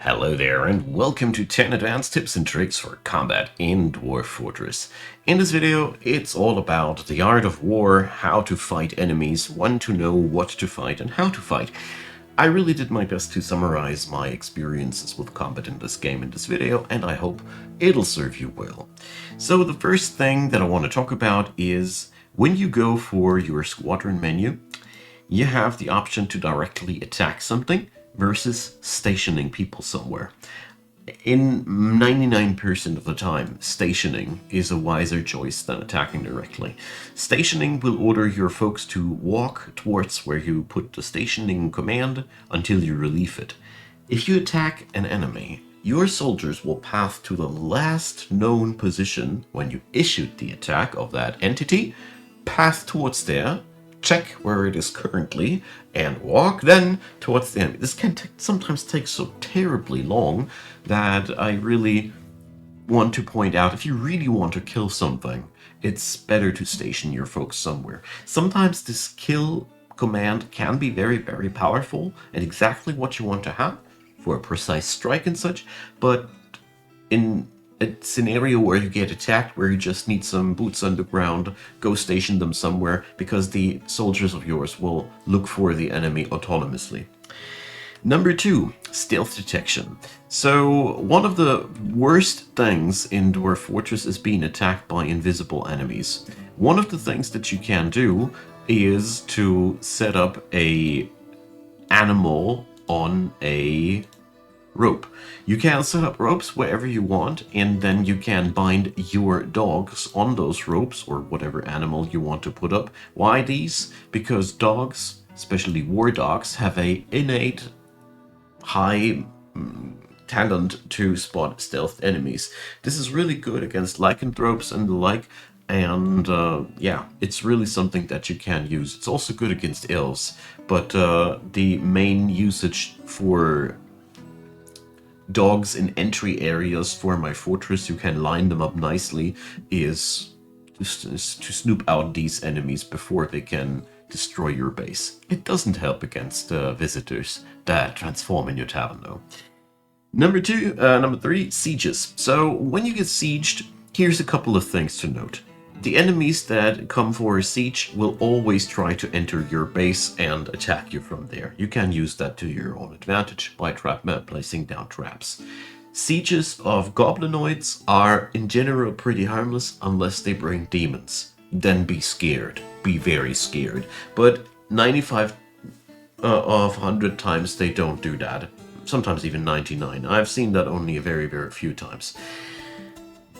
Hello there, and welcome to 10 advanced tips and tricks for combat in Dwarf Fortress. In this video, it's all about the art of war, how to fight enemies, when to know what to fight and how to fight. I really did my best to summarize my experiences with combat in this game in this video, and I hope it'll serve you well. So the first thing that I want to talk about is when you go for your squadron menu, you have the option to directly attack something versus stationing people somewhere. In 99% of the time, stationing is a wiser choice than attacking directly. Stationing will order your folks to walk towards where you put the stationing command until you relieve it. If you attack an enemy, your soldiers will path to the last known position when you issued the attack of that entity, path towards there, check where it is currently, and walk then towards the enemy. This can sometimes take so terribly long that I really want to point out, if you really want to kill something, it's better to station your folks somewhere. Sometimes this kill command can be very, very powerful and exactly what you want to have for a precise strike and such, but in a scenario where you get attacked, where you just need some boots on the ground, go station them somewhere, because the soldiers of yours will look for the enemy autonomously. Number 2, stealth detection. So one of the worst things in Dwarf Fortress is being attacked by invisible enemies. One of the things that you can do is to set up a animal on a rope. You can set up ropes wherever you want, and then you can bind your dogs on those ropes or whatever animal you want to put up. Why these? Because dogs, especially war dogs, have a innate high talent to spot stealth enemies. This is really good against lycanthropes and the like, and yeah, it's really something that you can use. It's also good against elves, but the main usage for dogs in entry areas for my fortress, you can line them up nicely, is to snoop out these enemies before they can destroy your base. It doesn't help against visitors that transform in your tavern though. Number 3, sieges. So when you get sieged, here's a couple of things to note. The enemies that come for a siege will always try to enter your base and attack you from there. You can use that to your own advantage by placing down traps. Sieges of goblinoids are in general pretty harmless unless they bring demons. Then be scared. Be very scared. But 95 of 100 times they don't do that. Sometimes even 99. I've seen that only a very, very few times.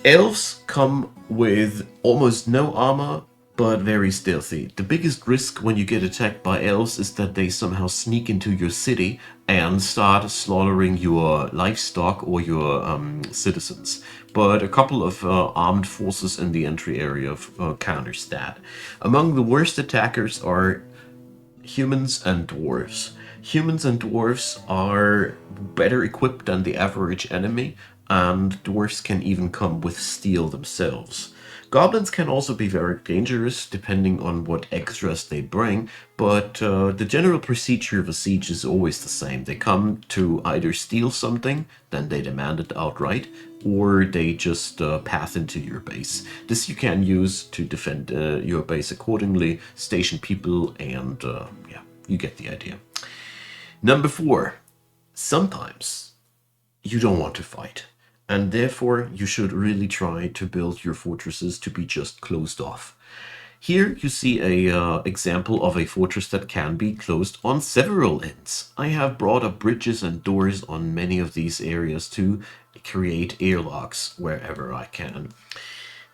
Elves come with almost no armor, but very stealthy. The biggest risk when you get attacked by elves is that they somehow sneak into your city and start slaughtering your livestock or your citizens. But a couple of armed forces in the entry area counters that. Among the worst attackers are humans and dwarves. Humans and dwarves are better equipped than the average enemy, and dwarves can even come with steel themselves. Goblins can also be very dangerous depending on what extras they bring, but the general procedure of a siege is always the same. They come to either steal something, then they demand it outright, or they just path into your base. This you can use to defend your base accordingly, station people, and yeah, you get the idea. Number 4, sometimes you don't want to fight, and therefore you should really try to build your fortresses to be just closed off. Here you see a example of a fortress that can be closed on several ends. I have brought up bridges and doors on many of these areas to create airlocks wherever I can.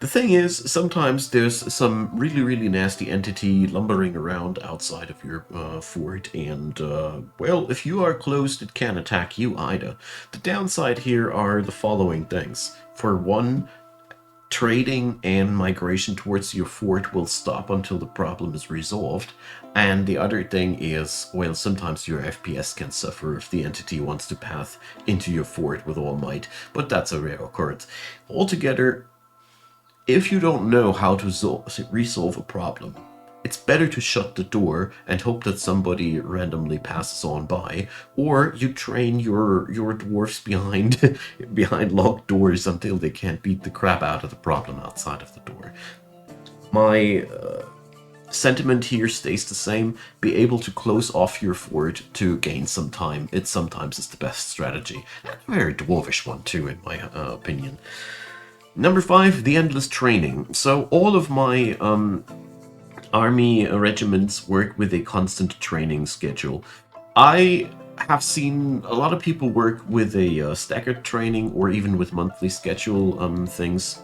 The thing is, sometimes there's some really, really nasty entity lumbering around outside of your fort, and, well, if you are closed, it can't attack you either. The downside here are the following things. For one, trading and migration towards your fort will stop until the problem is resolved. And the other thing is, well, sometimes your FPS can suffer if the entity wants to path into your fort with all might, but that's a rare occurrence. Altogether, if you don't know how to resolve a problem, it's better to shut the door and hope that somebody randomly passes on by, or you train your dwarfs behind behind locked doors until they can't beat the crap out of the problem outside of the door. My sentiment here stays the same. Be able to close off your fort to gain some time. It sometimes is the best strategy. A very dwarvish one too, in my opinion. Number 5, the endless training. So all of my army regiments work with a constant training schedule. I have seen a lot of people work with a staggered training or even with monthly schedule things.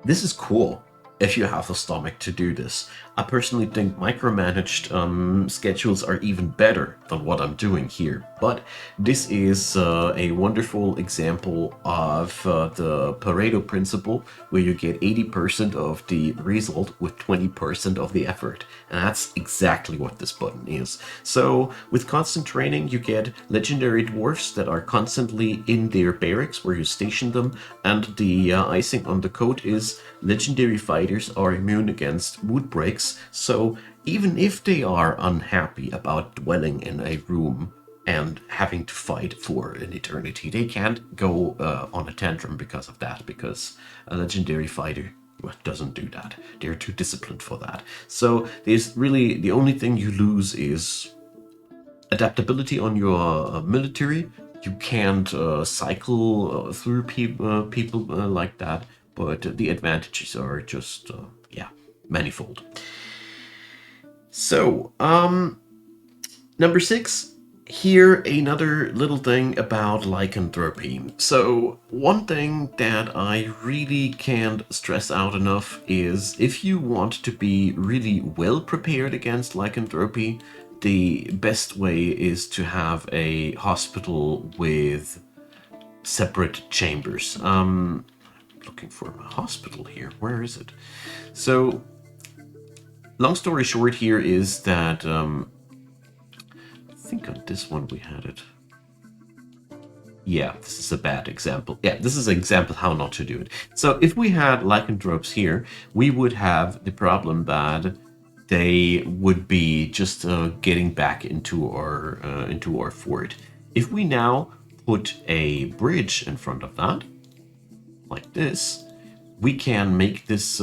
This is cool if you have the stomach to do this. I personally think micromanaged schedules are even better than what I'm doing here, but this is a wonderful example of the Pareto principle, where you get 80% of the result with 20% of the effort, and that's exactly what this button is. So with constant training, you get legendary dwarfs that are constantly in their barracks where you station them, and the icing on the coat is legendary fighters are immune against mood breaks, so even if they are unhappy about dwelling in a room and having to fight for an eternity, they can't go on a tantrum because of that, because a legendary fighter doesn't do that. They're too disciplined for that. So there's really, the only thing you lose is adaptability on your military. You can't cycle through people like that, but the advantages are just, yeah, manifold. So, number 6, here another little thing about Lycanthropy. So, one thing that I really can't stress out enough is if you want to be really well prepared against Lycanthropy, the best way is to have a hospital with separate chambers. Looking for a hospital here. Where is it? So, long story short here is that, I think on this one we had it. Yeah, this is a bad example. Yeah, this is an example how not to do it. So if we had lycanthropes here, we would have the problem that they would be just getting back into our fort. If we now put a bridge in front of that, like this, we can make this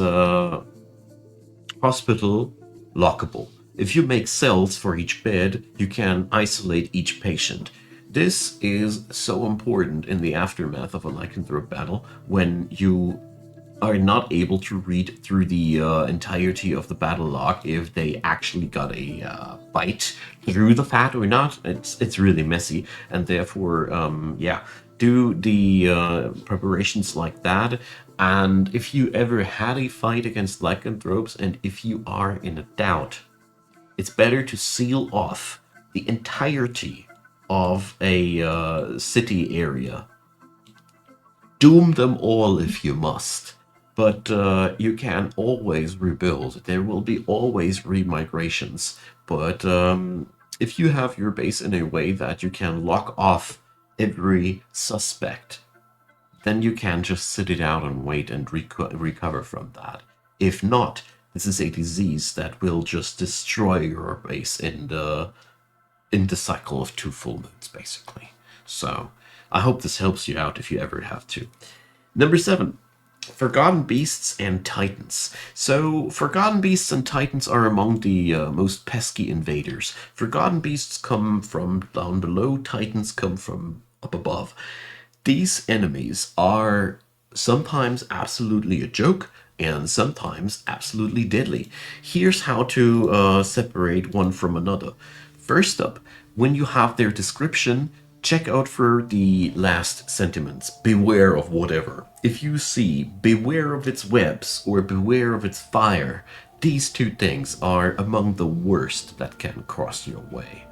hospital lockable. If you make cells for each bed, you can isolate each patient. This is so important in the aftermath of a lycanthrope battle, when you are not able to read through the entirety of the battle log if they actually got a bite through the fat or not. It's really messy, and therefore, yeah, do the preparations like that. And if you ever had a fight against lycanthropes, and if you are in a doubt, it's better to seal off the entirety of a city area. Doom them all if you must, but you can always rebuild. There will be always remigrations, but if you have your base in a way that you can lock off every suspect, then you can just sit it out and wait and recover from that. If not, this is a disease that will just destroy your base in the cycle of 2 full moons, basically. So I hope this helps you out if you ever have to. Number 7, Forgotten Beasts and Titans. So Forgotten Beasts and Titans are among the most pesky invaders. Forgotten Beasts come from down below, Titans come from up above. These enemies are sometimes absolutely a joke, and sometimes absolutely deadly. Here's how to separate one from another. First up, when you have their description, check out for the last sentiments. Beware of whatever. If you see beware of its webs or beware of its fire, these 2 things are among the worst that can cross your way.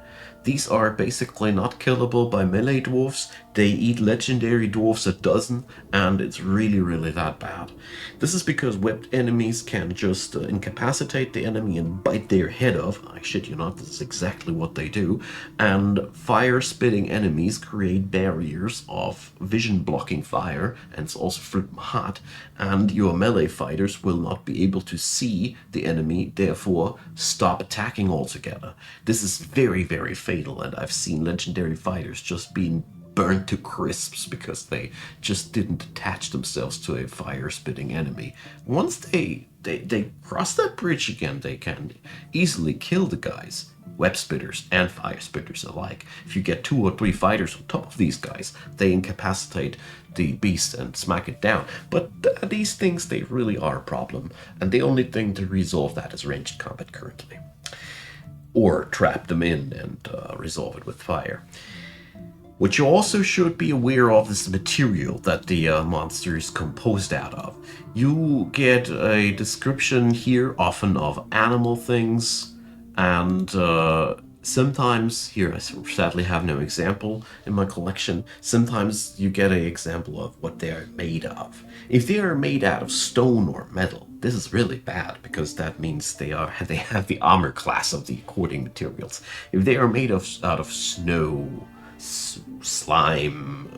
These are basically not killable by melee dwarfs. They eat legendary dwarfs a dozen, and it's really, really that bad. This is because webbed enemies can just incapacitate the enemy and bite their head off. I shit you not, this is exactly what they do. And fire-spitting enemies create barriers of vision-blocking fire, and it's also flipping hot, and your melee fighters will not be able to see the enemy, therefore stop attacking altogether. This is very, very fatal, and I've seen legendary fighters just being burnt to crisps because they just didn't attach themselves to a fire-spitting enemy. Once they cross that bridge again, they can easily kill the guys, web spitters and fire spitters alike. If you get 2 or 3 fighters on top of these guys, they incapacitate the beast and smack it down. But these things, they really are a problem, and the only thing to resolve that is ranged combat currently. Or trap them in and resolve it with fire. What you also should be aware of is the material that the monster is composed out of. You get a description here often of animal things, and sometimes, here I sadly have no example in my collection, sometimes you get an example of what they are made of. If they are made out of stone or metal, this is really bad because that means they have the armor class of the according materials. If they are made out of snow, slime,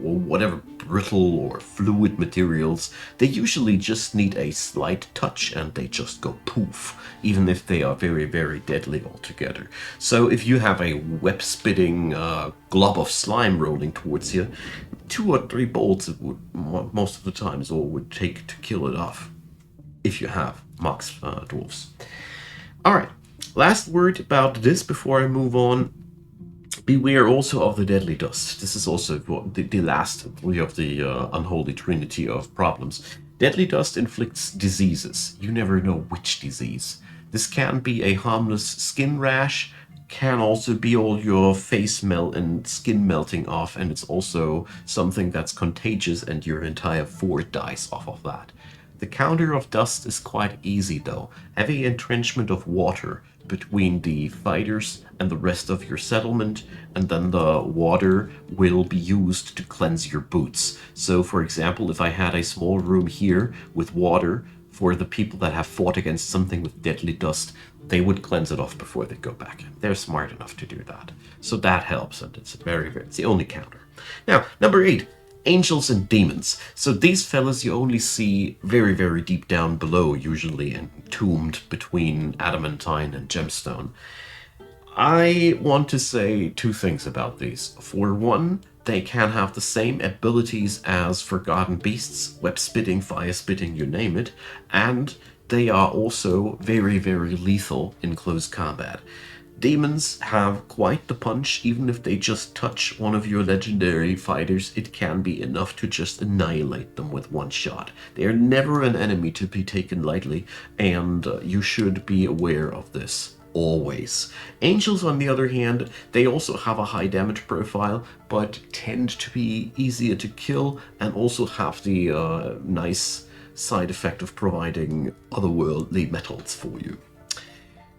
or whatever brittle or fluid materials, they usually just need a slight touch and they just go poof, even if they are very, very deadly altogether. So if you have a web-spitting glob of slime rolling towards you, 2 or 3 bolts it would, most of the time, is all it would take to kill it off, if you have mox dwarfs. Alright, last word about this before I move on. Beware also of the deadly dust. This is also the last of the unholy trinity of problems. Deadly dust inflicts diseases. You never know which disease. This can be a harmless skin rash, can also be all your face melt and skin melting off, and it's also something that's contagious and your entire fort dies off of that. The counter of dust is quite easy though. Heavy entrenchment of water between the fighters and the rest of your settlement, and then the water will be used to cleanse your boots. So for example, if I had a small room here with water for the people that have fought against something with deadly dust, they would cleanse it off before they go back in. They're smart enough to do that. So that helps, and it's it's the only counter. Now, number 8. Angels and demons. So these fellas you only see very, very deep down below, usually entombed between adamantine and gemstone. I want to say 2 things about these. For one, they can have the same abilities as forgotten beasts, web spitting, fire spitting, you name it, and they are also very, very lethal in close combat. Demons have quite the punch. Even if they just touch one of your legendary fighters, it can be enough to just annihilate them with one shot. They are never an enemy to be taken lightly, and you should be aware of this always. Angels, on the other hand, they also have a high damage profile, but tend to be easier to kill and also have the nice side effect of providing otherworldly metals for you.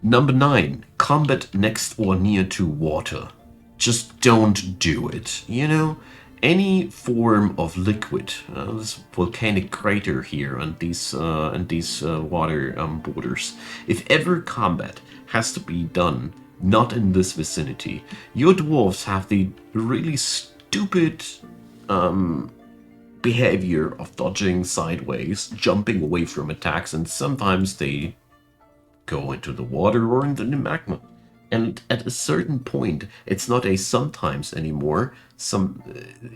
Number 9, combat next or near to water. Just don't do it, you know? Any form of liquid, this volcanic crater here and these water borders, if ever combat has to be done not in this vicinity, your dwarves have the really stupid behavior of dodging sideways, jumping away from attacks, and sometimes they go into the water or into the magma. And at a certain point, it's not a sometimes anymore.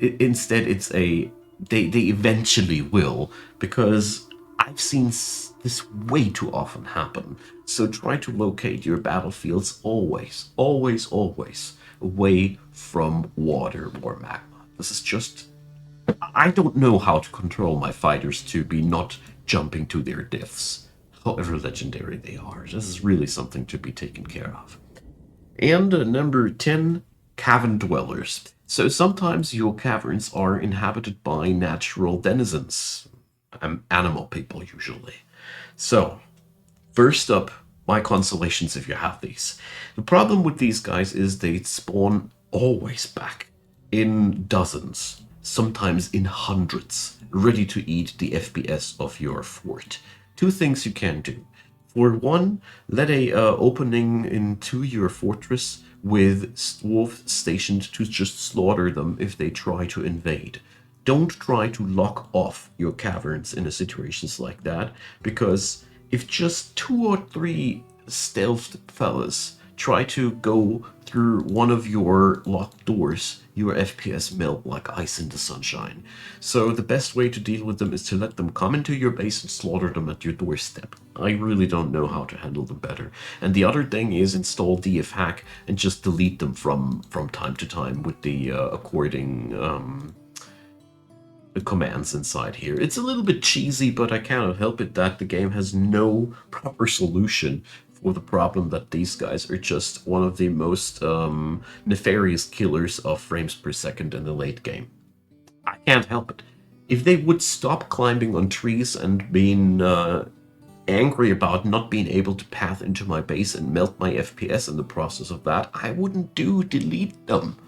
Instead, it's a they eventually will, because I've seen this way too often happen. So try to locate your battlefields always, always, always away from water or magma. This is just, I don't know how to control my fighters to be not jumping to their deaths, however legendary they are. This is really something to be taken care of. And number 10, Cavern Dwellers. So sometimes your caverns are inhabited by natural denizens, animal people usually. So, first up, my consolations if you have these. The problem with these guys is they spawn always back in dozens, sometimes in hundreds, ready to eat the FPS of your fort. Two things you can do. For one, let a opening into your fortress with dwarves stationed to just slaughter them if they try to invade. Don't try to lock off your caverns in a situations like that, because if just 2 or 3 stealthed fellas try to go through one of your locked doors, your FPS melt like ice in the sunshine. So the best way to deal with them is to let them come into your base and slaughter them at your doorstep. I really don't know how to handle them better. And the other thing is install dfhack and just delete them from time to time with the according the commands inside here. It's a little bit cheesy, but I cannot help it that the game has no proper solution for the problem that these guys are just one of the most nefarious killers of frames per second in the late game. I can't help it. If they would stop climbing on trees and being angry about not being able to path into my base and melt my FPS in the process of that, I wouldn't delete them.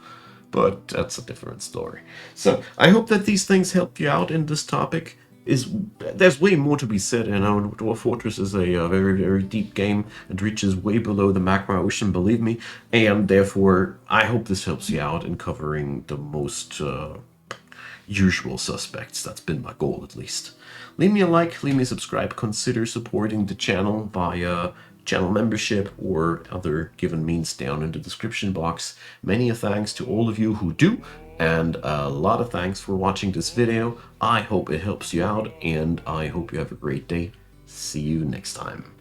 But that's a different story. So I hope that these things help you out in this topic. There's way more to be said, and Dwarf Fortress is a very, very deep game and reaches way below the magma ocean, believe me. And therefore, I hope this helps you out in covering the most usual suspects. That's been my goal, at least. Leave me a like, leave me a subscribe, consider supporting the channel via channel membership or other given means down in the description box. Many thanks to all of you who do, and a lot of thanks for watching this video. I hope it helps you out, and I hope you have a great day. See you next time.